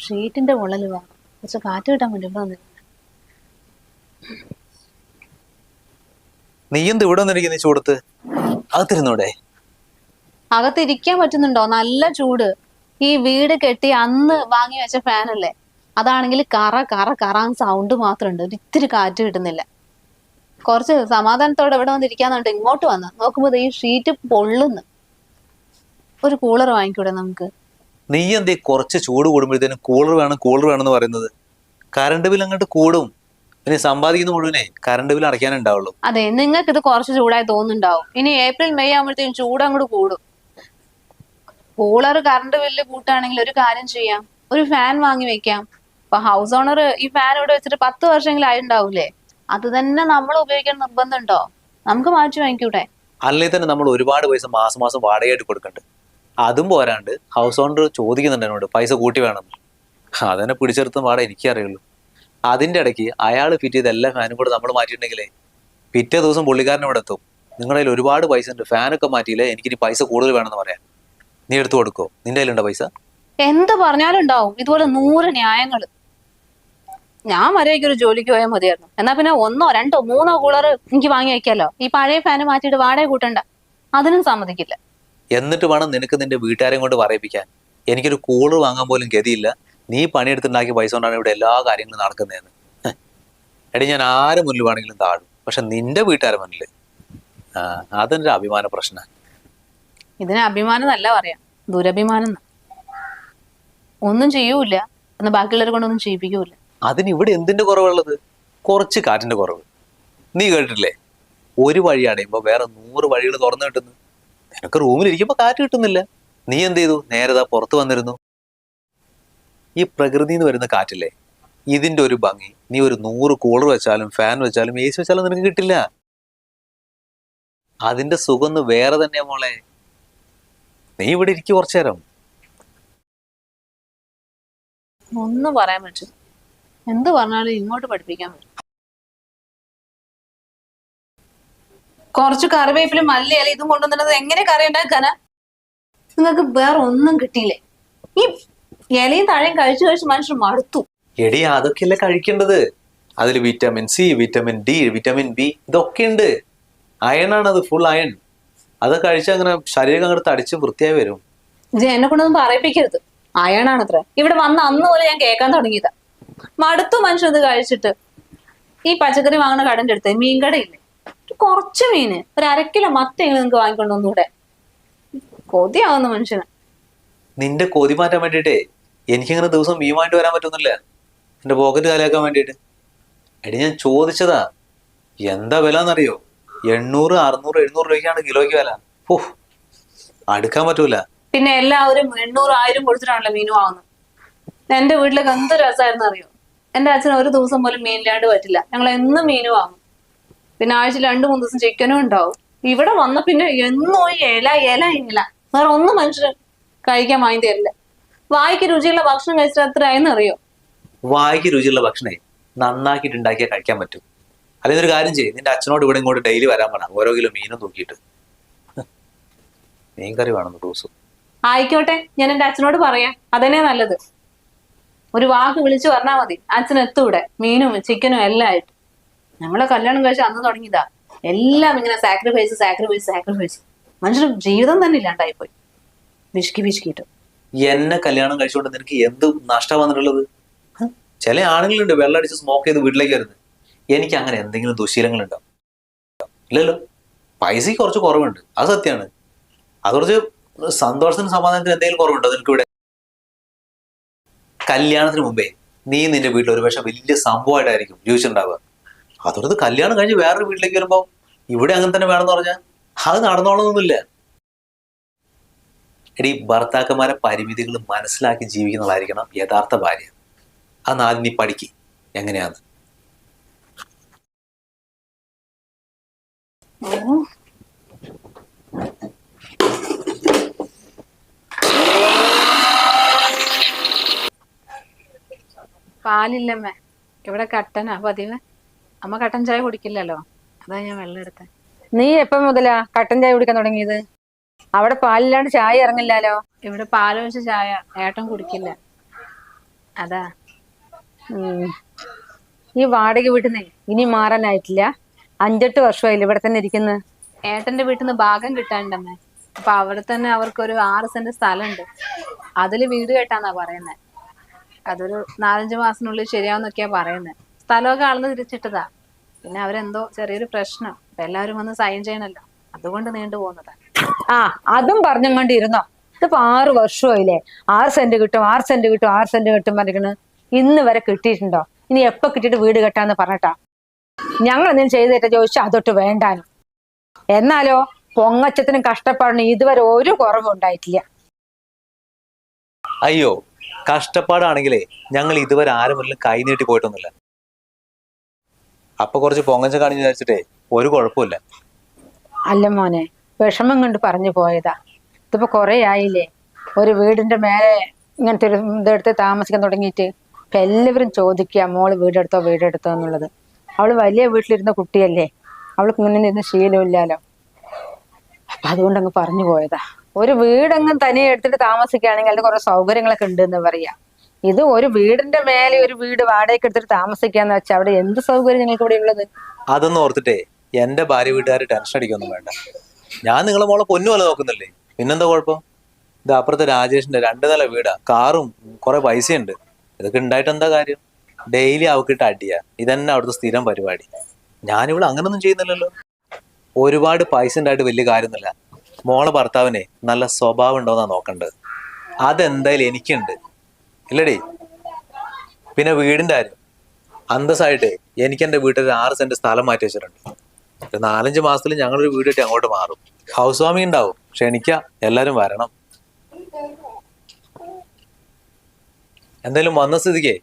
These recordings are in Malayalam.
ഷീറ്റിന്റെ ഉള്ളിൽ വാ കുറച്ച് കാറ്റ് കിട്ടാൻ വേണ്ടി ഇവിടെ വന്നിരുന്നു. നീ എന്ത് ഇവിടെ വന്നിരിക്കുന്ന ചൂടത്ത്? അകത്തിരുന്നൂടെ? അകത്തിരിക്കാൻ പറ്റുന്നുണ്ടോ? നല്ല ചൂട്. ഈ വീട് കെട്ടി അന്ന് വാങ്ങി വെച്ച ഫാനല്ലേ, അതാണെങ്കിൽ കറ കറ കറാൻ സൗണ്ട് മാത്രമുണ്ട്, ഒരു ഇത്തിരി കാറ്റ് കിട്ടുന്നില്ല. കുറച്ച് സമാധാനത്തോടെ ഇവിടെ വന്നിരിക്കാന്നുണ്ട് ഇങ്ങോട്ട് വന്ന് നോക്കുമ്പോ ഈ ഷീറ്റ് പൊള്ളുന്നു. ഒരു കൂളർ വാങ്ങിക്കൂടെ നമുക്ക്? നീ എന്തേ കുറച്ച് ചൂട് കൂടുമ്പോഴത്തേനും കൂളർ വേണം കൂളർ വേണം എന്ന് പറയുന്നത്? കറണ്ട് ബിൽ അങ്ങോട്ട് കൂടും. പിന്നെ സമ്പാദിക്കുന്ന മുഴുവനെ കറണ്ട് ബിൽ അടയ്ക്കാനേ ഉണ്ടാവുള്ളൂ. അതെ, നിങ്ങൾക്ക് ഇത് കുറച്ച് ചൂടായി തോന്നുന്നുണ്ടാവും. ഇനി ഏപ്രിൽ മെയ് ആകുമ്പോഴത്തേക്കും ചൂട് അങ്ങോട്ട് കൂടും. കൂളർ കറണ്ട് ബില്ല് കൂട്ടാണെങ്കിൽ ഒരു കാര്യം ചെയ്യാം, ഒരു ഫാൻ വാങ്ങി വെക്കാം. ഇപ്പൊ ഹൗസ് ഓണർ ഈ ഫാൻ ഇവിടെ വെച്ചിട്ട് 10 വർഷമെങ്കിലും ആയിട്ടുണ്ടാവൂലേ, അത് തന്നെ നമ്മൾ ഉപയോഗിക്കാൻ നിർബന്ധമുണ്ടോ? നമുക്ക് മാറ്റി വാങ്ങിക്കൂടെ? അല്ലേ തന്നെ നമ്മൾ ഒരുപാട് പൈസ മാസം മാസം വാടകയായിട്ട് കൊടുക്കണ്ട്. അതും പോരാണ്ട് ഹൗസ് ഓണർ ചോദിക്കുന്നുണ്ട് എന്നോട് പൈസ കൂട്ടി വേണമെന്ന്. അതെന്നെ പിടിച്ചെടുത്തും വാടക എനിക്കറിയുള്ളൂ. അതിന്റെ ഇടയ്ക്ക് അയാൾ ഫിറ്റ് ചെയ്ത എല്ലാ ഫാനും കൂടെ നമ്മൾ മാറ്റിയിട്ടുണ്ടെങ്കിലേ പിറ്റേ ദിവസം പുള്ളിക്കാരൻ ഇവിടെ എത്തും. നിങ്ങളുടെ കയ്യിൽ ഒരുപാട് പൈസ ഉണ്ട്, ഫാനൊക്കെ മാറ്റിയില്ലേ, എനിക്കിനി പൈസ കൂടുതൽ വേണമെന്ന് പറയാം. നീ എടുത്തു കൊടുക്കോ? നിന്റെ കയ്യിലുണ്ടോ പൈസ? എന്ത് പറഞ്ഞാലും ഉണ്ടാവും ഇതുപോലെ 100 ന്യായങ്ങള്. ഞാൻ വരെയൊക്കെ ഒരു ജോലിക്ക് പോയാൽ മതിയായിരുന്നു. എന്നാ പിന്നെ 1, 2, 3 കൂളർ എനിക്ക് വാങ്ങി വെക്കാലോ. ഈ പഴയ ഫാന് മാറ്റിയിട്ട് വാടക കൂട്ടണ്ട, അതിനും സമ്മതിക്കില്ല. എന്നിട്ട് വേണം നിനക്ക് നിന്റെ വീട്ടുകാരെയും കൊണ്ട് പറയിപ്പിക്കാൻ. എനിക്കൊരു കൂളർ വാങ്ങാൻ പോലും ഗതിയില്ല, നീ പണിയെടുത്തുണ്ടാക്കിയ പൈസ കൊണ്ടാണ് ഇവിടെ എല്ലാ കാര്യങ്ങളും നടക്കുന്നതെന്ന്. എടി, ഞാൻ ആരെ മുന്നിൽ വേണമെങ്കിലും താഴും, പക്ഷെ നിന്റെ വീട്ടുകാരെ മുന്നിൽ അതെന്റെ അഭിമാന പ്രശ്നം. ഇതിന് അഭിമാനം എന്നല്ല പറയാം, ദുരഭിമാനം. ഒന്നും ചെയ്യൂല എന്ന് ബാക്കിയുള്ളവരെ കൊണ്ടൊന്നും ചെയ്യിപ്പിക്കൂല. അതിന് ഇവിടെ എന്തിന്റെ കുറവുള്ളത്? കുറച്ച് കാറ്റിന്റെ കുറവ്. നീ കേട്ടിട്ടില്ലേ, ഒരു വഴി അടയുമ്പോ വേറെ 100 വഴികൾ തുറന്നു കിട്ടുന്നു. നിനക്ക് റൂമിലിരിക്കുമ്പോ കാറ്റ് കിട്ടുന്നില്ല, നീ എന്ത് ചെയ്തു? നേരതാ പുറത്ത് വന്നിരുന്നു. ഈ പ്രകൃതിയിൽ നിന്ന് വരുന്ന കാറ്റില്ലേ, ഇതിന്റെ ഒരു ഭംഗി നീ ഒരു 100 കൂളർ വെച്ചാലും ഫാൻ വെച്ചാലും AC വെച്ചാലും നിനക്ക് കിട്ടില്ല. അതിന്റെ സുഖം വേറെ തന്നെയാ മോളെ. നീ ഇവിടെ ഇരിക്കും കുറച്ചു നേരം. ഒന്നും പറയാൻ പറ്റും, എന്ത് പറഞ്ഞാലും ഇങ്ങോട്ട് പഠിപ്പിക്കാൻ പറ്റും. കുറച്ച് കറിവേപ്പിലും മല്ലിയില ഇതും കൊണ്ടുവന്നത് എങ്ങനെ കറി ഉണ്ടാക്കാനാ? നിങ്ങൾക്ക് വേറെ ഒന്നും കിട്ടിയില്ലേ? ഈ ഇലയും താഴെയും കഴിച്ചു കഴിച്ച് മനുഷ്യർ മടുത്തു. എടി, അതൊക്കെയല്ലേ കഴിക്കേണ്ടത്. അതിൽ vitamin C, vitamin D, vitamin B ഇതൊക്കെ ഉണ്ട്. അയണാണ് അത്, ഫുൾ അയൺ. അത് കഴിച്ചാൽ അങ്ങനെ ശരീരം അങ്ങോട്ട് തടിച്ച് വൃത്തിയായി വരും. ഇത് എന്നെ കൊണ്ടൊന്നും പറയിപ്പിക്കരുത്. അയണാണത്ര. ഇവിടെ വന്ന അന്ന് പോലെ ഞാൻ കേൾക്കാൻ തുടങ്ങിയതാ. മടുത്തു മനുഷ്യൻ ഇത് കഴിച്ചിട്ട്. ഈ പച്ചക്കറി വാങ്ങുന്ന കടന്റെ അടുത്ത് മീൻകടയില്ലേ, കുറച്ച് മീന്, ഒരു 1/2 കിലോ മത്തെങ്കിലും നിങ്ങൾക്ക് വാങ്ങിക്കൊണ്ട് വന്നൂടെ? കൊതിയാവുന്ന മനുഷ്യന്. നിന്റെ കൊതി മാറ്റാൻ വേണ്ടിയിട്ടേ എനിക്കിങ്ങനെ ദിവസം മീൻ വാങ്ങിട്ട് വരാൻ പറ്റുന്നില്ല, എന്റെ പോക്കറ്റ് കാലിയാക്കാൻ വേണ്ടിയിട്ട്. എടി, ഞാൻ ചോദിച്ചതാ, എന്താ വില എന്നറിയോ? 800, 600, 700 രൂപയ്ക്കാണ് കിലോയ്ക്ക് വില. ഓഹ്, അടുക്കാൻ പറ്റൂല. പിന്നെ എല്ലാവരും 800, 1000 കൊടുത്തിട്ടാണല്ലോ മീൻ വാങ്ങുന്നത്. എന്റെ വീട്ടിലേക്ക് എന്ത് രസമായിരുന്നു അറിയോ? എന്റെ അച്ഛൻ ഒരു ദിവസം പോലും മീനില്ലാണ്ട് പറ്റില്ല, ഞങ്ങൾ എന്നും മീൻ വാങ്ങും. പിന്നെ ആഴ്ചയിൽ 2-3 ദിവസം ചിക്കനും ഉണ്ടാവും. ഇവിടെ വന്ന പിന്നെ എന്നും ഇല ഇല ഇല, വേറെ ഒന്നും മനുഷ്യർ കഴിക്കാൻ വാങ്ങി തരില്ല. വായിക്ക് രുചിയുള്ള ഭക്ഷണം കഴിച്ചിട്ട് എത്ര ആയെന്ന് അറിയോ? വായിക്ക് രുചിയുള്ള ഭക്ഷണേ നന്നാക്കിയിട്ട് ഉണ്ടാക്കിയാൽ കഴിക്കാൻ പറ്റും. അല്ലെങ്കിൽ ഒരു കാര്യം ചെയ്യും, നിന്റെ അച്ഛനോട് ഇവിടെ ഇങ്ങോട്ട് ഡെയിലി വരാൻ വേണം, ഓരോ കിലോ മീനും തൂക്കിയിട്ട്. മീൻ കറി വേണം ദിവസം. ആയിക്കോട്ടെ, ഞാൻ എന്റെ അച്ഛനോട് പറയാം, അതന്നെ നല്ലത്. ഒരു വാക്ക് വിളിച്ചു പറഞ്ഞാൽ മതി, അച്ഛൻ എത്തൂടെ മീനും ചിക്കനും എല്ലാം ആയിട്ട്. ഞങ്ങളെ കല്യാണം കഴിച്ച് അന്ന് തുടങ്ങിയതാ എല്ലാം ഇങ്ങനെ സാക്രിഫൈസ് സാക്രിഫൈസ് സാക്രിഫൈസ്. മനുഷ്യർ ജീവിതം തന്നെ ഇല്ലാണ്ടായിപ്പോയി, വിഷ്കി വിഷ്കിട്ട്. എന്നെ കല്യാണം കഴിച്ചുകൊണ്ട് നിനക്ക് എന്ത് നഷ്ടം വന്നിട്ടുള്ളത്? ചില ആണുങ്ങളുണ്ട് വെള്ളമടിച്ച് സ്മോക്ക് ചെയ്ത് വീട്ടിലേക്ക് വരുന്നത്. എനിക്ക് അങ്ങനെ എന്തെങ്കിലും ദുശീലങ്ങളുണ്ടോ? ഇല്ലല്ലോ. പൈസക്ക് കുറച്ച് കുറവുണ്ട്, അത് സത്യമാണ്. അത് കുറച്ച് സന്തോഷത്തിന് സമാധാനത്തിന് എന്തെങ്കിലും കുറവുണ്ടോ നിനക്ക് ഇവിടെ? കല്യാണത്തിന് മുമ്പേ നീ നിന്റെ വീട്ടിൽ ഒരു പക്ഷെ വലിയ സംഭവമായിട്ടായിരിക്കും ജീവിച്ചിട്ടുണ്ടാവുക. അതോടത്ത് കല്യാണം കഴിഞ്ഞ് വേറൊരു വീട്ടിലേക്ക് വരുമ്പോൾ ഇവിടെ അങ്ങനെ തന്നെ വേണമെന്ന് പറഞ്ഞാൽ അത് നടന്നോളണമെന്നില്ല. എടി, ഭർത്താക്കന്മാരെ പരിമിതികൾ മനസ്സിലാക്കി ജീവിക്കുന്നതായിരിക്കണം യഥാർത്ഥ ഭാര്യ. അന്ന് ആദ്യം നീ പഠിക്ക് എങ്ങനെയാന്ന്. പാലില്ലമ്മേ, ഇവിടെ കട്ടനാ പതിവ്. അമ്മ കട്ടൻ ചായ കുടിക്കില്ലല്ലോ, അതാ ഞാൻ വെള്ളം എടുത്തേ. നീ എപ്പം മുതലാ കട്ടൻ ചായ കുടിക്കാൻ തുടങ്ങിയത്? അവിടെ പാലില്ലാണ്ട് ചായ ഇറങ്ങില്ലാലോ. ഇവിടെ പാലൊഴിച്ച ചായ ഏട്ടൻ കുടിക്കില്ല. അതാ. ഉം. ഈ വാടക വീട്ടിൽ നിന്ന് ഇനി മാറാനായിട്ടില്ല. 5-8 വർഷമായില്ല ഇവിടെ തന്നെ ഇരിക്കുന്നത്. ഏട്ടന്റെ വീട്ടിൽ നിന്ന് ഭാഗം കിട്ടാണ്ടമ്മേ. അപ്പൊ അവിടെ തന്നെ അവർക്കൊരു 6 സെന്റ് സ്ഥലമുണ്ട്. അതില് വീട് കെട്ടാന്നാ പറയുന്നത്. അതൊരു 4-5 മാസത്തിനുള്ളിൽ ശരിയാവുന്നൊക്കെയാ പറയുന്നത്. സ്ഥലമൊക്കെ അളന്ന് തിരിച്ചിട്ടതാ. പിന്നെ അവരെന്തോ ചെറിയൊരു പ്രശ്നം. അപ്പൊ എല്ലാവരും വന്ന് സൈൻ ചെയ്യണല്ലോ, അതുകൊണ്ട് നീണ്ടു പോകുന്നതാ. ആ, അതും പറഞ്ഞുകൊണ്ടിരുന്നോ. ഇതിപ്പോ 6 വർഷമായില്ലേ. 6 സെന്റ് കിട്ടും, 6 സെന്റ് കിട്ടും, 6 സെന്റ് കിട്ടും പറഞ്ഞിരിക്കണ്. ഇന്ന് വരെ കിട്ടിയിട്ടുണ്ടോ? ഇനി എപ്പോ കിട്ടിയിട്ട് വീട് കെട്ടാന്ന് പറഞ്ഞിട്ടാ. ഞങ്ങൾ എന്തെങ്കിലും ചെയ്തിട്ട് ചോദിച്ചാൽ അതൊട്ട് വേണ്ടാനും. എന്നാലോ പൊങ്ങച്ചത്തിനും കഷ്ടപ്പാടിനും ഇതുവരെ ഒരു കുറവും ഉണ്ടായിട്ടില്ല. അയ്യോ, കഷ്ടപ്പാടാണെങ്കിലേ ഞങ്ങൾ ഇതുവരെ ആരും മുന്നിൽ കൈ നീട്ടി പോയിട്ടൊന്നുമില്ല. അപ്പൊ കുറച്ച് പൊങ്ങച്ച കാണിച്ച് വിചാരിച്ചിട്ടേ ഒരു കുഴപ്പമില്ല. അല്ല മോനെ, വിഷമം കൊണ്ട് പറഞ്ഞു പോയതാ. ഇതിപ്പോ കൊറേ ആയില്ലേ ഒരു വീടിന്റെ മേലെ ഇങ്ങനത്തെ ഒരു ഇതെടുത്ത് താമസിക്കാൻ തുടങ്ങിയിട്ട്. ഇപ്പൊ എല്ലാവരും ചോദിക്കുക മോള് വീടെടുത്തോ എന്നുള്ളത്. അവള് വലിയ വീട്ടിലിരുന്ന കുട്ടിയല്ലേ, അവൾക്ക് ഇങ്ങനെ ഇരുന്ന് ശീലമില്ലാലോ. അപ്പൊ അതുകൊണ്ട് അങ്ങ് പറഞ്ഞു പോയതാ. ഒരു വീടങ്ങ് തനിയെ എടുത്തിട്ട് താമസിക്കുകയാണെങ്കിൽ അതിൽ കുറെ സൗകര്യങ്ങളൊക്കെ ഉണ്ട് എന്ന് പറയാ. ഇത് ഒരു വീടിന്റെ മേലെ ഒരു വീട് വാടകയ്ക്ക് എടുത്തിട്ട് താമസിക്കാന്ന് വെച്ചാൽ അവിടെ എന്ത് സൗകര്യം ഞങ്ങൾക്ക് ഇവിടെ ഉള്ളത്? അതൊന്നും ഓർത്തിട്ടേ എന്റെ ഭാര്യ വീട്ടുകാർ ടെൻഷൻ അടിക്കൊന്നും വേണ്ട. ഞാൻ നിങ്ങളെ മോളെ പൊന്നു പോലെ നോക്കുന്നില്ലേ, പിന്നെന്താ കുഴപ്പം? ഇത് അപ്പുറത്തെ രാജേഷിന്റെ 2 നില വീടാ, കാറും കുറെ പൈസയുണ്ട്. ഇതൊക്കെ ഉണ്ടായിട്ട് എന്താ കാര്യം? ഡെയിലി അവക്കിട്ട് അടിയാ. ഇതന്നെ അവിടുത്തെ സ്ഥിരം പരിപാടി. ഞാനിവിടെ അങ്ങനൊന്നും ചെയ്യുന്നില്ലല്ലോ. ഒരുപാട് പൈസ ഉണ്ടായിട്ട് വലിയ കാര്യമൊന്നുമില്ല. മോളെ ഭർത്താവിനെ നല്ല സ്വഭാവം ഉണ്ടോന്നാ നോക്കണ്ടത്. അതെന്തായാലും എനിക്കുണ്ട്, ഇല്ലടി. പിന്നെ വീടിന്റെ കാര്യം അന്തസ്സായിട്ട് എനിക്ക് എന്റെ വീട്ടിൽ 6 സെന്റ് സ്ഥലം മാറ്റി വെച്ചിട്ടുണ്ട്. ഒരു 4-5 മാസത്തിൽ ഞങ്ങളൊരു വീട് കെട്ടി അങ്ങോട്ട് മാറും. ഹൗസ് വാമിംഗ് ഉണ്ടാവും. ക്ഷണിക്ക, എല്ലാരും വരണം. എന്തായാലും വന്ന സ്ഥിതിക്ക്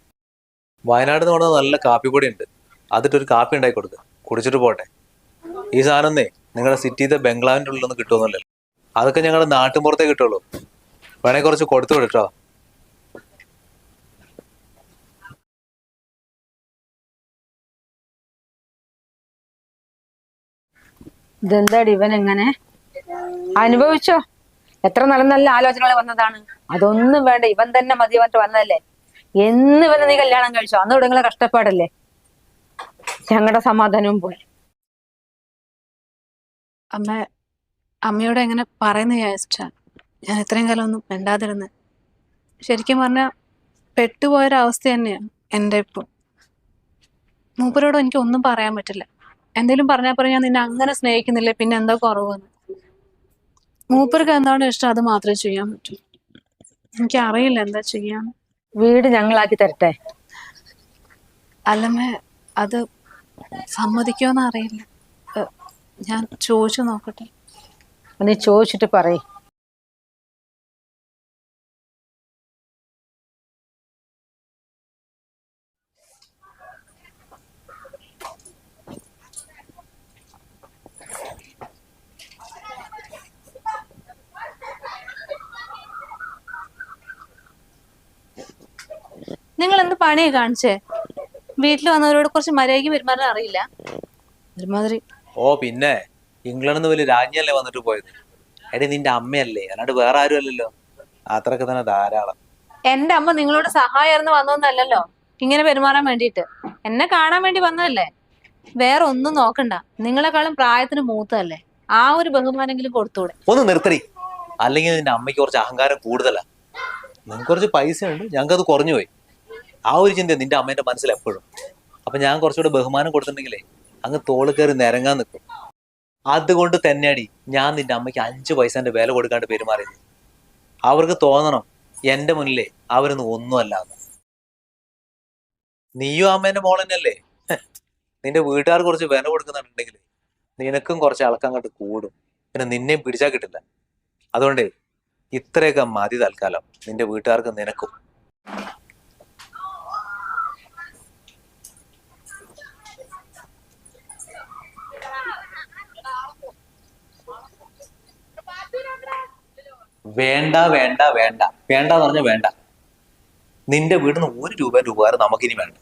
വയനാട് നിന്ന് കൊണ്ടുവന്ന നല്ല കാപ്പിപ്പൊടി ഉണ്ട്, അതിട്ടൊരു കാപ്പി ഉണ്ടാക്കി കൊടുക്കുക, കുടിച്ചിട്ട് പോട്ടെ. ഈ സാധനമേ നിങ്ങളുടെ സിറ്റിത്തെ ബംഗ്ലാവിൻ്റെ ഉള്ളിലൊന്നും കിട്ടുമെന്നല്ലോ. അതൊക്കെ ഞങ്ങളുടെ നാട്ടിൻപുറത്തേ കിട്ടുള്ളൂ. വേണേ കുറച്ച് കൊടുത്തു വിട്ടോ. ഇതെന്താടി ഇവൻ എങ്ങനെ അനുഭവിച്ചോ? എത്ര നല്ല നല്ല ആലോചനകൾ വന്നതാണ്. അതൊന്നും വേണ്ട, ഇവൻ തന്നെ മതി പറഞ്ഞിട്ട് വന്നതല്ലേ. എന്ന് ഇവനെ നീ കല്യാണം കഴിച്ചോ അന്ന് ഇവിടെ നിങ്ങളെ കഷ്ടപ്പാടല്ലേ. ഞങ്ങളുടെ സമാധാനവും പോയി. അമ്മയോട് എങ്ങനെ പറയുന്ന വിചാരിച്ചാ ഞാൻ ഇത്രയും കാലം ഒന്നും മിണ്ടാതിരുന്നത്. ശരിക്കും പറഞ്ഞാൽ പെട്ടുപോയൊരവസ്ഥ തന്നെയാണ് എൻ്റെ ഇപ്പോൾ. മൂപ്പരോട് എനിക്ക് ഒന്നും പറയാൻ പറ്റില്ല. എന്തെങ്കിലും പറഞ്ഞാൽ ഞാൻ നിന്നെ അങ്ങനെ സ്നേഹിക്കുന്നില്ലേ, പിന്നെ എന്താ കുറവെന്ന്. മൂപ്പർക്ക് എന്താണ് ഇഷ്ടം അത് മാത്രമേ ചെയ്യാൻ പറ്റൂ. എനിക്കറിയില്ല എന്താ ചെയ്യാന്ന്. വീട് ഞങ്ങളാക്കി തരട്ടെ? അല്ലമ്മേ, അത് സമ്മതിക്കുമെന്ന് അറിയില്ല. ഞാൻ ചോദിച്ചു നോക്കട്ടെ. നീ ചോദിച്ചിട്ട് പറയ്. നിങ്ങൾ എന്ത് പണിയെ കാണിച്ചേ? വീട്ടിൽ വന്നവരോട് കുറച്ച് മര്യാദയ്ക്ക് പെരുമാറാൻ അറിയില്ല ഒരുമാതിരി. ഓ പിന്നെ, ഇംഗ്ലണ്ടിൽ നിന്ന് വലിയ രാജ്ഞിയല്ലേ വന്നിട്ട് പോയത്. എടി നിന്റെ അമ്മയല്ലേ, അല്ലാണ്ട് വേറെ ആരും അല്ലല്ലോ. അത്രയൊക്കെ തന്നെ ധാരാളം. എന്റെ അമ്മ നിങ്ങളോട് സഹായമായിരുന്നു വന്നോന്നല്ലല്ലോ ഇങ്ങനെ പെരുമാറാൻ വേണ്ടിയിട്ട്. എന്നെ കാണാൻ വേണ്ടി വന്നതല്ലേ. വേറെ ഒന്നും നോക്കണ്ട. നിങ്ങളെക്കാളും പ്രായത്തിന് മൂത്തതല്ലേ, ആ ഒരു ബഹുമാനെങ്കിലും കൊടുത്തൂടെ? ഒന്ന് നിർത്തടി, അല്ലെങ്കിൽ നിന്റെ അമ്മയ്ക്ക് കുറച്ച് അഹങ്കാരം കൂടുതലാ. നിങ്ങൾക്ക് കുറച്ച് പൈസ ഉണ്ട്, ഞങ്ങൾക്ക് അത് കുറഞ്ഞു പോയി. ആ ഒരു ചിന്ത നിന്റെ അമ്മേന്റെ മനസ്സിൽ എപ്പോഴും. അപ്പൊ ഞാൻ കുറച്ചുകൂടെ ബഹുമാനം കൊടുത്തിട്ടുണ്ടെങ്കിലേ അങ്ങ് തോള് കയറി നിരങ്ങാൻ നിൽക്കും. അതുകൊണ്ട് തന്നെയാടി ഞാൻ നിന്റെ അമ്മയ്ക്ക് 5 പൈസന്റെ വില കൊടുക്കാണ്ട് പെരുമാറിയത്. അവർക്ക് തോന്നണം എന്റെ മുന്നിലേ അവരൊന്നും ഒന്നുമല്ല എന്ന്. നീയും അമ്മേന്റെ മോൾ തന്നെയല്ലേ. നിന്റെ വീട്ടുകാർ കുറച്ച് വില കൊടുക്കുന്നുണ്ടെങ്കിൽ നിനക്കും കുറച്ച് ആൾക്കങ്ങോട്ട് കൂടും. പിന്നെ നിന്നെയും പിടിച്ചാൽ കിട്ടില്ല. അതുകൊണ്ട് ഇത്രയൊക്കെ മതി തൽക്കാലം, നിന്റെ വീട്ടുകാർക്ക് നിനക്കും. വേണ്ട വേണ്ട വേണ്ട വേണ്ടെന്ന് പറഞ്ഞാൽ വേണ്ട. നിന്റെ വീടിന് 1 രൂപേന്റെ ഉപകാരം നമുക്കിനി വേണ്ട.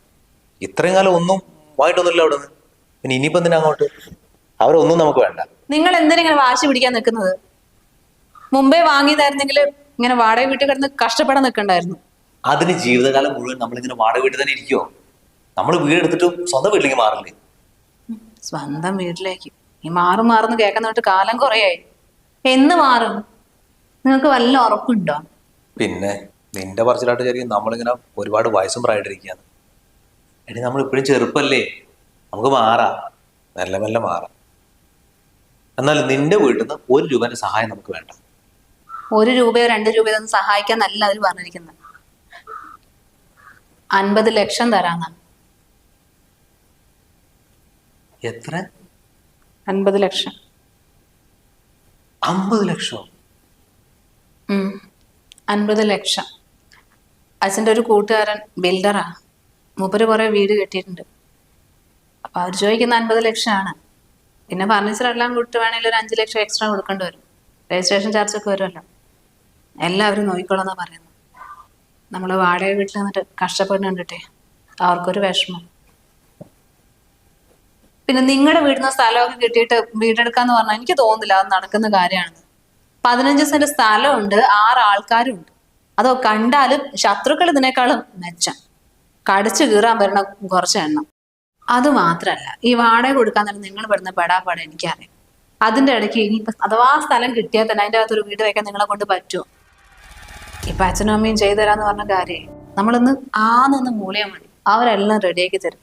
ഇത്രയും കാലം ഒന്നും ആയിട്ടൊന്നുമില്ല അവിടെ നിന്ന്. പിന്നെ ഇനിയിപ്പോ എന്തിനാ അങ്ങോട്ട്? അവരൊന്നും നമുക്ക് വേണ്ട. നിങ്ങൾ എന്തിനാ ഇങ്ങനെ വാശി പിടിക്കാൻ നിൽക്കുന്നത്? മുമ്പേ വാങ്ങിയതായിരുന്നെങ്കിൽ ഇങ്ങനെ വാടക വീട്ടിൽ കിടന്ന് കഷ്ടപ്പെടാൻ നിൽക്കണ്ടായിരുന്നു. അതിന് ജീവിതകാലം മുഴുവൻ നമ്മളിങ്ങനെ വാടക വീട്ടിൽ തന്നെ ഇരിക്കുവോ? നമ്മൾ വീടെടുത്തിട്ട് സ്വന്തം വീട്ടിലേക്ക് മാറില്ലേ? സ്വന്തം വീട്ടിലേക്ക് ഈ മാറും മാറുന്ന് കേൾക്കുന്നോട്ട് കാലം കുറയായി. എന്ന് മാറും? നിങ്ങൾക്ക് വല്ല ഉറപ്പുണ്ടോ? പിന്നെ നിന്റെ പറച്ചിലായിട്ട് ശരിക്കും നമ്മളിങ്ങനെ ഒരുപാട് വയസ്സും പ്രായമായിട്ടിരിക്കുകയാണ്. എടി നമ്മൾ ഇപ്പോഴും ചെറുപ്പല്ലേ, നമുക്ക് മാറാം, മെല്ലെ മെല്ലെ മാറാം. എന്നാൽ നിന്റെ വീട്ടിൽ നിന്ന് 1 രൂപേന്റെ സഹായം നമുക്ക് വേണ്ട. 1 രൂപയോ 2 രൂപയോ ഒന്നും സഹായിക്കാന്നല്ല അവർ പറഞ്ഞിരിക്കുന്നത്. 50 ലക്ഷം തരാന്നാണ്. എത്ര? 50 ലക്ഷം. 50 ലക്ഷം? 50 ലക്ഷം. അച്ഛൻ്റെ ഒരു കൂട്ടുകാരൻ ബിൽഡറാ. മൂപ്പര് കുറെ വീട് കെട്ടിയിട്ടുണ്ട്. അപ്പൊ അവർ ചോദിക്കുന്ന 50 ലക്ഷമാണ്. പിന്നെ ഫർണിച്ചർ എല്ലാം കൂട്ടി വേണമെങ്കിൽ ഒരു 5 ലക്ഷം എക്സ്ട്രാ കൊടുക്കേണ്ടി വരും. രജിസ്ട്രേഷൻ ചാർജ് ഒക്കെ വരുമല്ലോ. എല്ലാവരും നോക്കിക്കോളെന്നാ പറയുന്നത്. നമ്മൾ വാടക വീട്ടിൽ നിന്നിട്ട് കഷ്ടപ്പെടുന്ന കണ്ടിട്ടേ അവർക്കൊരു വിഷമം. പിന്നെ നിങ്ങളുടെ വീടിന് സ്ഥലമൊക്കെ കിട്ടിയിട്ട് വീടെടുക്കാന്ന് പറഞ്ഞാൽ എനിക്ക് തോന്നുന്നില്ല അത് നടക്കുന്ന കാര്യമാണ്. 15 സെന്റ് സ്ഥലമുണ്ട്, 6 ആൾക്കാരും ഉണ്ട്. അതോ കണ്ടാലും ശത്രുക്കൾ ഇതിനേക്കാളും മെച്ചം. കടിച്ചു കീറാൻ വരണ കുറച്ച് എണ്ണം. അത് മാത്രല്ല, ഈ വാടക കൊടുക്കാൻ തന്നെ നിങ്ങൾ പെടുന്ന പെടാപ്പാട് എനിക്കറിയാം. അതിന്റെ ഇടയ്ക്ക് ഇനിയിപ്പോ അഥവാ സ്ഥലം കിട്ടിയാൽ തന്നെ അതിൻ്റെ അകത്തൊരു വീട് വെക്കാൻ നിങ്ങളെ കൊണ്ട് പറ്റുമോ? ഇപ്പൊ അച്ഛനും അമ്മയും ചെയ്തു തരാന്ന് പറഞ്ഞ കാര്യം നമ്മളൊന്ന് ആന്നൊന്ന് മൂളിയാൽ മതി, അവരെല്ലാം റെഡിയാക്കി തരും.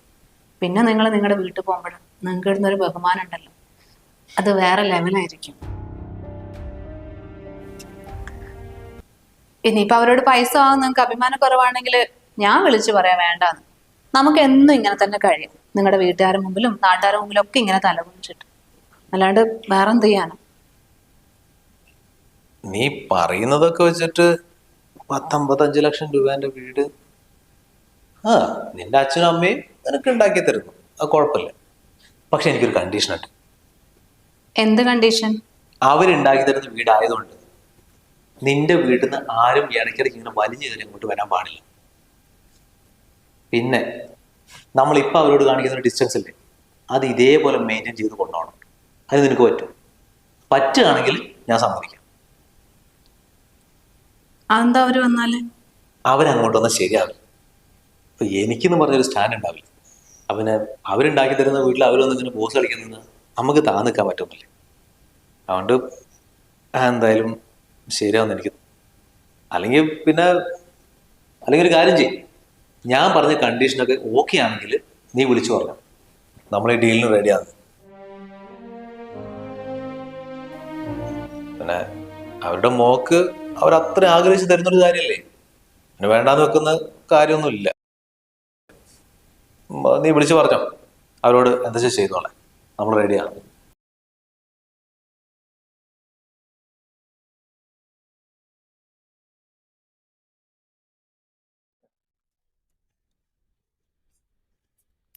പിന്നെ നിങ്ങൾ നിങ്ങളുടെ വീട്ടിൽ പോകുമ്പോഴും നിങ്ങൾക്ക് ഇടുന്നൊരു ബഹുമാനം ഉണ്ടല്ലോ, അത് വേറെ ലെവലായിരിക്കും. ഇനിയിപ്പൊ അവരോട് പൈസ വാങ്ങുന്ന നിങ്ങൾക്ക് അഭിമാനക്കുറവാണെങ്കിൽ ഞാൻ വിളിച്ചു പറയാൻ വേണ്ടാന്ന്. നമുക്ക് എന്നും ഇങ്ങനെ തന്നെ കഴിയും. നിങ്ങളുടെ വീട്ടുകാരുടെ മുമ്പിലും നാട്ടുകാരുടെ മുമ്പിലും ഒക്കെ ഇങ്ങനെ തലകുനിച്ചിട്ട്, അല്ലാണ്ട് വേറെ എന്ത് ചെയ്യാനാ? നീ പറയുന്നതൊക്കെ വെച്ചിട്ട് 55 ലക്ഷം രൂപേന്റെ വീട് നിന്റെ അച്ഛനും അമ്മയും നിനക്ക് ഉണ്ടാക്കി തരുന്നു, അത് കുഴപ്പമില്ല. പക്ഷെ എനിക്കൊരു കണ്ടീഷൻ ഉണ്ട്. എന്ത് കണ്ടീഷൻ? അവരുണ്ടാക്കി തരുന്ന വീടായതുകൊണ്ട് നിന്റെ വീട്ടിൽ നിന്ന് ആരും ഇടയ്ക്കിടയ്ക്ക് ഇങ്ങനെ വലിഞ്ഞു കയറി അങ്ങോട്ട് വരാൻ പാടില്ല. പിന്നെ നമ്മളിപ്പോൾ അവരോട് കാണിക്കുന്ന ഡിസ്റ്റൻസ് ഇല്ലേ, അത് ഇതേപോലെ മെയിൻറ്റെയിൻ ചെയ്ത് കൊണ്ടുപോകണം. അത് നിനക്ക് പറ്റും? പറ്റുകയാണെങ്കിൽ ഞാൻ സമ്മതിക്കാം. അതെന്താ അവര് വന്നാല്? അവരങ്ങോട്ട് വന്നാൽ ശരിയാവില്ല. ഇപ്പൊ എനിക്കെന്ന് പറഞ്ഞൊരു സ്റ്റാൻഡ് ഉണ്ടാവില്ല. അവന് അവരുണ്ടാക്കി തരുന്ന വീട്ടിൽ അവരൊന്നും ഇങ്ങനെ ബോസ് കളിക്കുന്ന നമുക്ക് താൻ നിൽക്കാൻ പറ്റുന്നില്ല. അതുകൊണ്ട് എന്തായാലും ശരിയാവുന്ന എനിക്ക്. അല്ലെങ്കിൽ ഒരു കാര്യം ചെയ്യും, ഞാൻ പറഞ്ഞ കണ്ടീഷനൊക്കെ ഓക്കെ ആണെങ്കിൽ നീ വിളിച്ചു പറഞ്ഞു നമ്മൾ ഈ ഡീലിന് റെഡിയാണ്. പിന്നെ അവരുടെ മോക്ക് അവരത്ര ആഗ്രഹിച്ച് തരുന്നൊരു കാര്യമല്ലേ, പിന്നെ വേണ്ടാന്ന് വെക്കുന്ന കാര്യമൊന്നുമില്ല. നീ വിളിച്ചു പറഞ്ഞോ അവരോട്, എന്താ ചെയ്തോളെ, നമ്മൾ റെഡിയാണ്.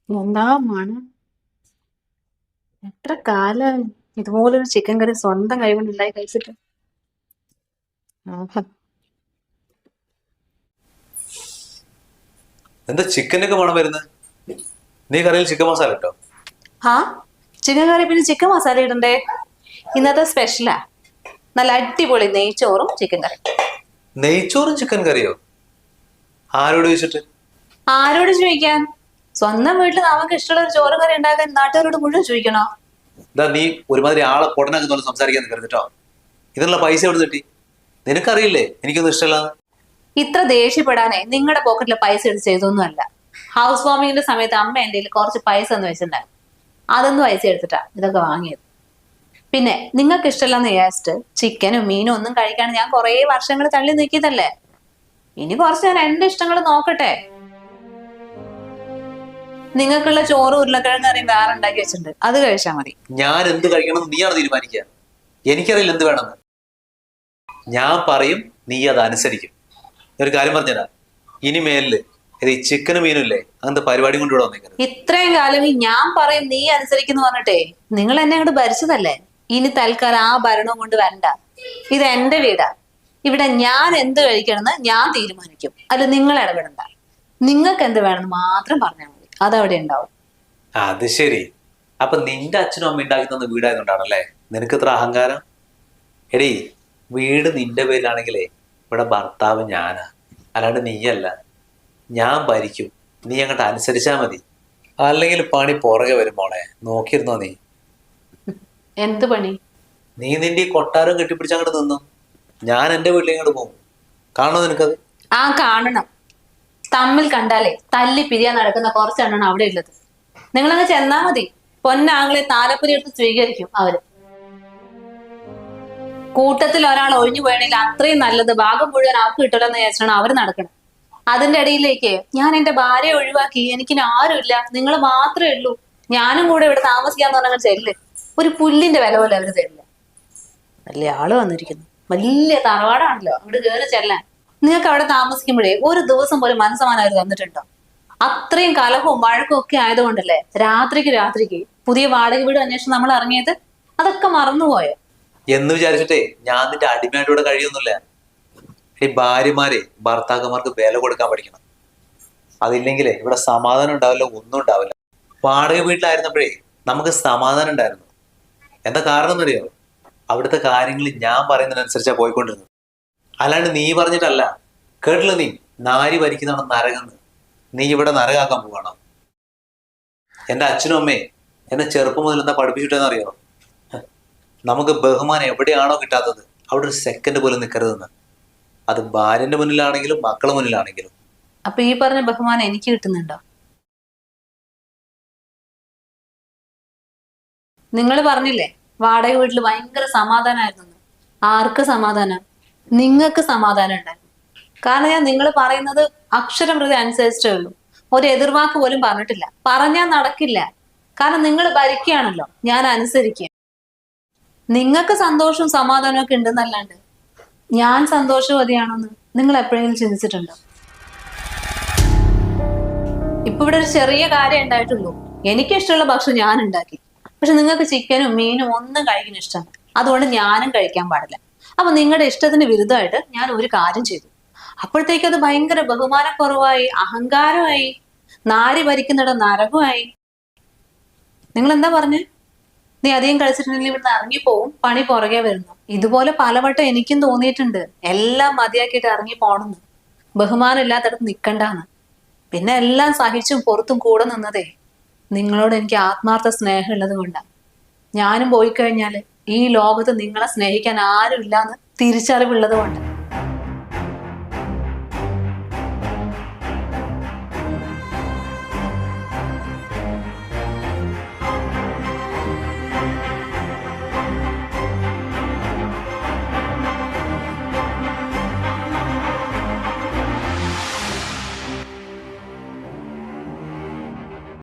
എന്താ മണം! എത്ര കാലം ഇതുപോലൊരു ചിക്കൻ കറി സ്വന്തം കൈകൊണ്ട് ഉണ്ടായി കഴിച്ചിട്ട്. എന്താ ചിക്കനൊക്കെ മണം വരുന്നത്? നീ കറിയിൽ ചിക്കൻ മസാല ഇട്ടോ? ചിക്കൻ കറി പിന്നെ ചിക്കൻ മസാല ഇടണ്ടേ? ഇന്നത്തെ സ്പെഷ്യലാ, നല്ല അടിപൊളി നെയ്ച്ചോറും ചിക്കൻ കറി. നെയ്ച്ചോറും ചിക്കൻ കറിയോ? ആരോട് ചോദിച്ചിട്ട്? ആരോട് ചോദിക്കാൻ? സ്വന്തം വീട്ടിൽ നമുക്ക് ഇഷ്ടമുള്ള ഒരു ചോറും കറി ഉണ്ടാക്കാൻ നാട്ടുകാരോട് മുഴുവൻ ചോദിക്കണോ? എന്താ നീ ഒരുമാതിരി ആളെ പൊടനാക്കുന്നോണ്ട് സംസാരിക്കാൻ കരുതിട്ടോ? ഇതിനുള്ള പൈസ എവിടെ കിട്ടി? നിനക്കറിയില്ലേ എനിക്കൊന്നും ഇഷ്ടമല്ല. ഇത്ര ദേഷ്യപ്പെടാനേ നിങ്ങളുടെ പോക്കറ്റിലെ പൈസ എടുത്ത് ചെയ്തൊന്നും അല്ല. ഹൗസ് വാമിങ്ങിന്റെ സമയത്ത് അമ്മ എൻ്റെ കുറച്ച് പൈസ ഒന്ന് വെച്ചിട്ടുണ്ടായിരുന്നു, അതൊന്നും പൈസ എടുത്തിട്ടാ ഇതൊക്കെ വാങ്ങിയത്. പിന്നെ നിങ്ങൾക്ക് ഇഷ്ടമല്ലെന്ന് വിചാരിച്ചിട്ട് ചിക്കനും മീനും ഒന്നും കഴിക്കാൻ ഞാൻ കുറേ വർഷങ്ങൾ തള്ളി നീക്കിയതല്ലേ. ഇനി കുറച്ച് ഞാൻ എന്റെ ഇഷ്ടങ്ങൾ നോക്കട്ടെ. നിങ്ങൾക്കുള്ള ചോറ് ഉരുളക്കിഴങ്ങ് കറിയും വേറെ ഉണ്ടാക്കി വെച്ചിട്ടുണ്ട്, അത് കഴിച്ചാൽ മതി. ഞാൻ എന്ത് കഴിക്കണം നീയാണ് തീരുമാനിക്കുക, എനിക്കറിയില്ല എന്ത് വേണമെന്ന്. ഞാൻ പറയും, നീ അത് അനുസരിക്കും. ഒരു കാര്യം പറഞ്ഞുതരാം, ഇനി മേലില് ഈ ചിക്കനും മീനും ഇല്ലേ അങ്ങനത്തെ പരിപാടി കൊണ്ട് ഇവിടെ വന്നേക്കരുത്. ഇത്രയും കാലം ഞാൻ പറയും നീ അനുസരിക്കുന്നു പറഞ്ഞിട്ടേ നിങ്ങൾ എന്നെ അങ്ങോട്ട് ഭരിച്ചതല്ലേ. ഇനി തൽക്കാലം ആ ഭരണവും കൊണ്ട് വരണ്ട. ഇത് എന്റെ വീടാ, ഇവിടെ ഞാൻ എന്ത് കഴിക്കണമെന്ന് ഞാൻ തീരുമാനിക്കും, അല്ല നിങ്ങൾ ഇടപെടണ്ട. നിങ്ങൾക്ക് എന്ത് വേണമെന്ന് മാത്രം പറഞ്ഞാൽ മതി, അതവിടെ ഉണ്ടാവും. അത് ശരി. അപ്പൊ നിന്റെ അച്ഛനും അമ്മ ഉണ്ടാക്കി തന്ന വീടായതുകൊണ്ടാണല്ലേ നിനക്ക് ഇത്ര അഹങ്കാരം? എടീ, വീട് നിന്റെ പേരിലാണെങ്കിലേ ഇവിടെ ഭർത്താവ് ഞാനാ. അല്ലാണ്ട് നീയല്ല. ഞാൻ ഭരിക്കും, നീ അങ്ങോട്ട് അനുസരിച്ചാ മതി. അല്ലെങ്കിൽ പണി പുറകെ വരും മോളെ, നോക്കിയിരുന്നോ നീ. എന്ത് പണി? നീ നിന്റെ ഈ കൊട്ടാരം കെട്ടിപ്പിടിച്ച് അങ്ങോട്ട് നിന്നു, ഞാൻ എൻ്റെ വീട്ടിലേക്ക് അങ്ങോട്ട് പോകും. കാണോ നിനക്കത്? ആ കാണണം. തമ്മിൽ കണ്ടാലേ തല്ലി പിരിയാൻ നടക്കുന്ന കുറച്ചെണ്ണാണ് അവിടെ ഉള്ളത്. നിങ്ങളങ്ങ് ചെന്നാ മതി, പൊന്നാങ്ങളെ താലപ്പൊലി എടുത്ത് സ്വീകരിക്കും അവര്. കൂട്ടത്തിൽ ഒരാൾ ഒഴിഞ്ഞു പോയണെങ്കിൽ അത്രയും നല്ലത്, ഭാഗം മുഴുവൻ അവർക്ക് കിട്ടില്ലെന്ന് വിചാരിച്ചാണ് അവര് നടക്കണം. അതിന്റെ ഇടയിലേക്ക് ഞാൻ എന്റെ ഭാര്യയെ ഒഴിവാക്കി, എനിക്കിനി ആരുമില്ല, നിങ്ങൾ മാത്രമേ ഉള്ളൂ, ഞാനും കൂടെ ഇവിടെ താമസിക്കാന്ന് പറഞ്ഞാൽ ചെല്ല്. ഒരു പുല്ലിന്റെ വില പോലെ അവര് തരില്ല. വലിയ ആള് വന്നിരിക്കുന്നു, വലിയ തറവാടാണല്ലോ, അവിടെ കയറി ചെല്ലാൻ. നിങ്ങൾക്ക് അവിടെ താമസിക്കുമ്പോഴേ ഒരു ദിവസം പോലും മനസ്സമാനം അവർ തന്നിട്ടുണ്ടോ? അത്രയും കലഹവും വഴക്കും ഒക്കെ ആയതുകൊണ്ടല്ലേ രാത്രിക്ക് പുതിയ വാടക വീട് അന്വേഷിച്ച് നമ്മൾ ഇറങ്ങിയത്. അതൊക്കെ മറന്നുപോയോ? എന്ന് വിചാരിച്ചിട്ടേ ഞാൻ നിന്റെ അടിമയായിട്ട് ഇവിടെ കഴിയൊന്നുമില്ല. ഈ ഭാര്യമാരെ ഭർത്താക്കന്മാർക്ക് വില കൊടുക്കാൻ പഠിക്കണം. അതില്ലെങ്കിലേ ഇവിടെ സമാധാനം ഉണ്ടാവില്ല, ഒന്നും ഉണ്ടാവില്ല. വാടക വീട്ടിലായിരുന്നപ്പോഴേ നമുക്ക് സമാധാനം ഉണ്ടായിരുന്നു. എന്താ കാരണം എന്നറിയോ? അവിടുത്തെ കാര്യങ്ങൾ ഞാൻ പറയുന്നതിനനുസരിച്ചാ പോയിക്കൊണ്ടിരുന്നത്. അല്ലാണ്ട് നീ പറഞ്ഞിട്ടല്ല. കേട്ടില്ല നീ, നാരി ഭരിക്കുന്നതാണ് നരകന്ന്. നീ ഇവിടെ നരകാക്കാൻ പോവാണോ? എൻ്റെ അച്ഛനും അമ്മയെ എന്നെ ചെറുപ്പം മുതൽ എന്താ പഠിപ്പിച്ചിട്ടെന്നറിയോ? നമുക്ക് ബഹുമാനം എവിടെയാണോ കിട്ടാത്തത് അവിടെ ഒരു സെക്കൻഡ് പോലും നിൽക്കരുതെന്ന്. അത് ഭാര്യന്റെ മുന്നിലാണെങ്കിലും മക്കളുടെ മുന്നിലാണെങ്കിലും. അപ്പൊ ഈ പറഞ്ഞ ബഹുമാനം എനിക്ക് കിട്ടുന്നുണ്ടോ? നിങ്ങൾ പറഞ്ഞില്ലേ വാടക വീട്ടിൽ ഭയങ്കര സമാധാനമായിരുന്നു. ആർക്ക് സമാധാനം? നിങ്ങൾക്ക് സമാധാനം ഉണ്ടായിരുന്നു. കാരണം ഞാൻ നിങ്ങൾ പറയുന്നത് അക്ഷരം പ്രതി അനുസരിച്ചേ ഉള്ളൂ. ഒരു എതിർവാക്ക് പോലും പറഞ്ഞിട്ടില്ല. പറഞ്ഞാൽ നടക്കില്ല. കാരണം നിങ്ങൾ ഭരിക്കുകയാണല്ലോ, ഞാൻ അനുസരിക്കുക. നിങ്ങൾക്ക് സന്തോഷവും സമാധാനവും ഒക്കെ ഉണ്ടെന്നല്ലാണ്ട് ഞാൻ സന്തോഷവതിയാണെന്ന് നിങ്ങൾ എപ്പോഴെങ്കിലും ചിന്തിച്ചിട്ടുണ്ടോ? ഇപ്പൊ ഇവിടെ ഒരു ചെറിയ കാര്യം ഉണ്ടായിട്ടുള്ളൂ. എനിക്കിഷ്ടമുള്ള ഭക്ഷണം ഞാൻ ഉണ്ടാക്കി, പക്ഷെ നിങ്ങൾക്ക് ചിക്കനും മീനും ഒന്നും കഴിക്കാൻ ഇഷ്ടമാണ്. അതുകൊണ്ട് ഞാനും കഴിക്കാൻ പാടില്ല. അപ്പൊ നിങ്ങളുടെ ഇഷ്ടത്തിന് വിരുദ്ധമായിട്ട് ഞാൻ ഒരു കാര്യം ചെയ്തു. അപ്പോഴത്തേക്കും അത് ഭയങ്കര ബഹുമാനക്കുറവായി, അഹങ്കാരമായി, നാരി ഭരിക്കുന്നിടം നരകമായി. നിങ്ങൾ എന്താ പറഞ്ഞേ? നീ അധികം കഴിച്ചിട്ടുണ്ടെങ്കിൽ ഇവിടുന്ന് ഇറങ്ങിപ്പോവും, പണി പുറകെ വരുന്നു. ഇതുപോലെ പലവട്ടം എനിക്കും തോന്നിയിട്ടുണ്ട്, എല്ലാം മതിയാക്കിയിട്ട് ഇറങ്ങി പോണെന്ന്, ബഹുമാനം ഇല്ലാത്തടത്ത് നിൽക്കണ്ടെന്ന്. പിന്നെ എല്ലാം സഹിച്ചും പുറത്തും കൂടെ നിന്നതേ നിങ്ങളോട് എനിക്ക് ആത്മാർത്ഥ സ്നേഹം ഉള്ളത് കൊണ്ടാണ്. ഞാനും പോയി കഴിഞ്ഞാൽ ഈ ലോകത്ത് നിങ്ങളെ സ്നേഹിക്കാൻ ആരും ഇല്ലാന്ന് തിരിച്ചറിവുള്ളത് കൊണ്ട്.